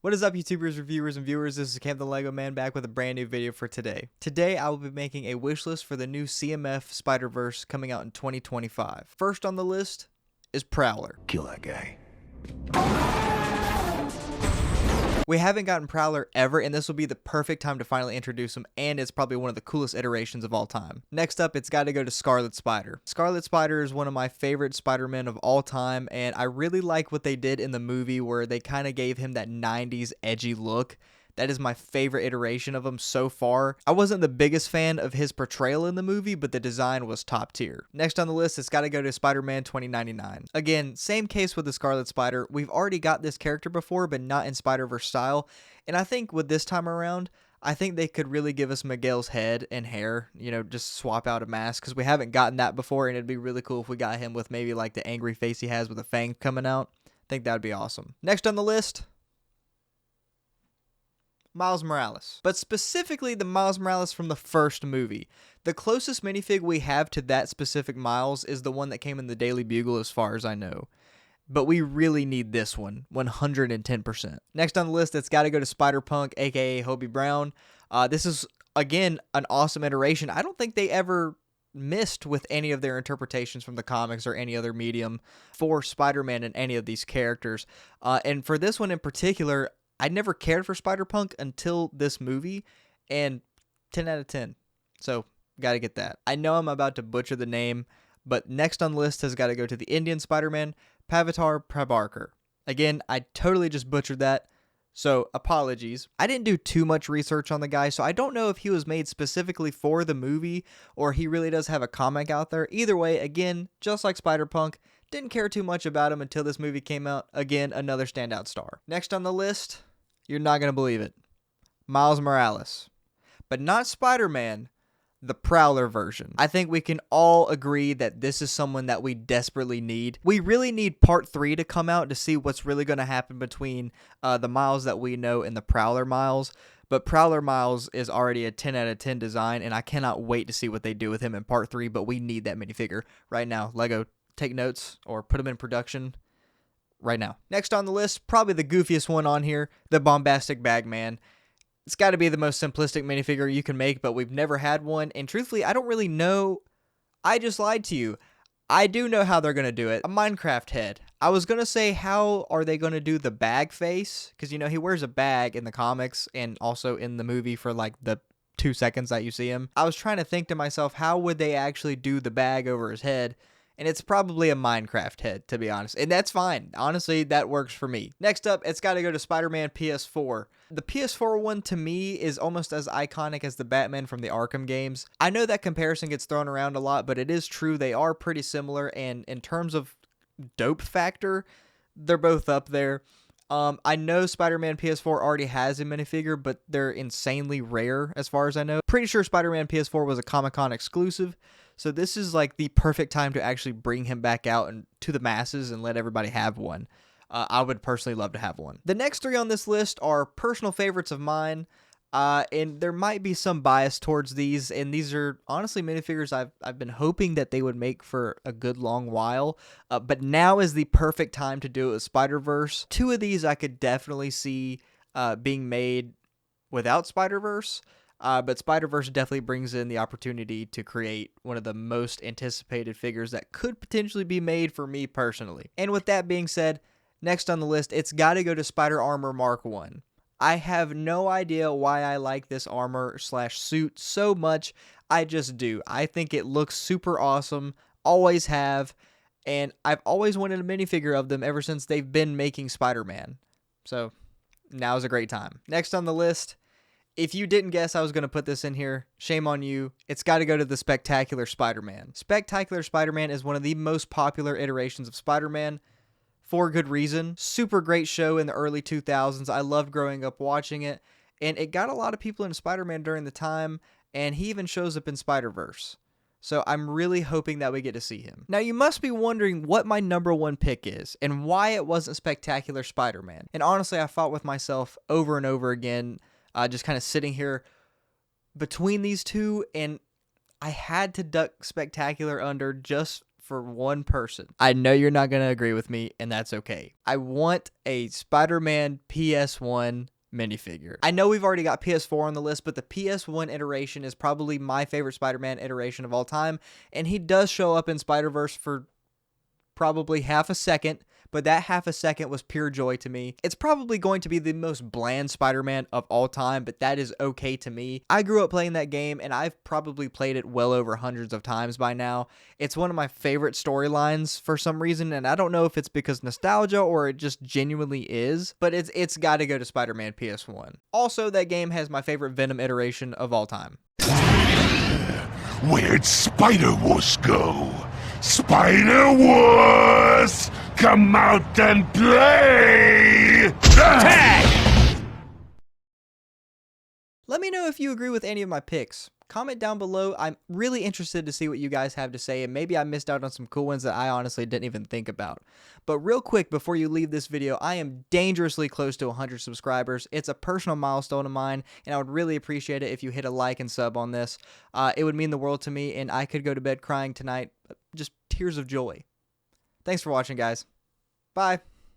What is up, YouTubers, reviewers, and viewers? This is Cam the Lego Man back with a brand new video for today. Today, I will be making a wish list for the new CMF Spider-Verse coming out in 2025. First on the list is Prowler. Kill that guy. We haven't gotten Prowler ever, and this will be the perfect time to finally introduce him, and it's probably one of the coolest iterations of all time. Next up, it's got to go to Scarlet Spider. Scarlet Spider is one of my favorite Spider-Men of all time, and I really like what they did in the movie where they kind of gave him that 90s edgy look. That is my favorite iteration of him so far. I wasn't the biggest fan of his portrayal in the movie, but the design was top tier. Next on the list, it's got to go to Spider-Man 2099. Again, same case with the Scarlet Spider. We've already got this character before, but not in Spider-Verse style. And I think with this time around, I think they could really give us Miguel's head and hair, just swap out a mask, because we haven't gotten that before, and it'd be really cool if we got him with maybe like the angry face he has with a fang coming out. I think that would be awesome. Next on the list, Miles Morales, but specifically the Miles Morales from the first movie. The closest minifig we have to that specific Miles is the one that came in the Daily Bugle as far as I know. But we really need this one, 110%. Next on the list, it's got to go to Spider-Punk, aka Hobie Brown. This is, again, an awesome iteration. I don't think they ever missed with any of their interpretations from the comics or any other medium for Spider-Man and any of these characters. And for this one in particular, I never cared for Spider-Punk until this movie, and 10 out of 10. So, gotta get that. I know I'm about to butcher the name, but next on the list has got to go to the Indian Spider-Man, Pavitar Prabhakar. Again, I totally just butchered that, so apologies. I didn't do too much research on the guy, so I don't know if he was made specifically for the movie, or he really does have a comic out there. Either way, again, just like Spider-Punk, didn't care too much about him until this movie came out. Again, another standout star. Next on the list, you're not going to believe it, Miles Morales. But not Spider-Man, the Prowler version. I think we can all agree that this is someone that we desperately need. We really need part 3 to come out to see what's really going to happen between the Miles that we know and the Prowler Miles. But Prowler Miles is already a 10 out of 10 design, and I cannot wait to see what they do with him in part 3, but we need that minifigure right now. Lego, take notes or put him in production right now. Next on the list, probably the goofiest one on here, the Bombastic Bagman. It's got to be the most simplistic minifigure you can make, but we've never had one, and truthfully, I don't really know. I just lied to you. I do know how they're going to do it. A Minecraft head. I was going to say, how are they going to do the bag face? Because, he wears a bag in the comics and also in the movie for like the 2 seconds that you see him. I was trying to think to myself, how would they actually do the bag over his head? And it's probably a Minecraft head, to be honest. And that's fine. Honestly, that works for me. Next up, it's got to go to Spider-Man PS4. The PS4 one, to me, is almost as iconic as the Batman from the Arkham games. I know that comparison gets thrown around a lot, but it is true. They are pretty similar. And in terms of dope factor, they're both up there. I know Spider-Man PS4 already has a minifigure, but they're insanely rare as far as I know. Pretty sure Spider-Man PS4 was a Comic-Con exclusive. So this is like the perfect time to actually bring him back out and to the masses and let everybody have one. I would personally love to have one. The next 3 on this list are personal favorites of mine, and there might be some bias towards these, and these are honestly minifigures I've been hoping that they would make for a good long while, but now is the perfect time to do it with Spider-Verse. 2 of these I could definitely see being made without Spider-Verse. But Spider-Verse definitely brings in the opportunity to create one of the most anticipated figures that could potentially be made for me personally. And with that being said, next on the list, it's got to go to Spider Armor Mark 1. I have no idea why I like this armor/suit so much. I just do. I think it looks super awesome. Always have. And I've always wanted a minifigure of them ever since they've been making Spider-Man. So now's a great time. Next on the list, if you didn't guess I was going to put this in here, shame on you. It's got to go to the Spectacular Spider-Man. Spectacular Spider-Man is one of the most popular iterations of Spider-Man for good reason. Super great show in the early 2000s. I loved growing up watching it, and it got a lot of people into Spider-Man during the time, and he even shows up in Spider-Verse. So I'm really hoping that we get to see him. Now, you must be wondering what my number 1 pick is and why it wasn't Spectacular Spider-Man. And honestly, I fought with myself over and over again, just kind of sitting here between these 2, and I had to duck Spectacular under just for one person. I know you're not going to agree with me, and that's okay. I want a Spider-Man PS1 minifigure. I know we've already got PS4 on the list, but the PS1 iteration is probably my favorite Spider-Man iteration of all time, and he does show up in Spider-Verse for probably half a second, but that half a second was pure joy to me. It's probably going to be the most bland Spider-Man of all time, but that is okay to me. I grew up playing that game, and I've probably played it well over hundreds of times by now. It's one of my favorite storylines for some reason, and I don't know if it's because nostalgia or it just genuinely is, but it's got to go to Spider-Man PS1. Also, that game has my favorite Venom iteration of all time. Where'd Spider-Wars go? Spider-Wars! Come out and play! Tag! Let me know if you agree with any of my picks. Comment down below. I'm really interested to see what you guys have to say, and maybe I missed out on some cool ones that I honestly didn't even think about. But real quick, before you leave this video, I am dangerously close to 100 subscribers. It's a personal milestone of mine, and I would really appreciate it if you hit a like and sub on this. It would mean the world to me, and I could go to bed crying tonight. Just tears of joy. Thanks for watching, guys. Bye.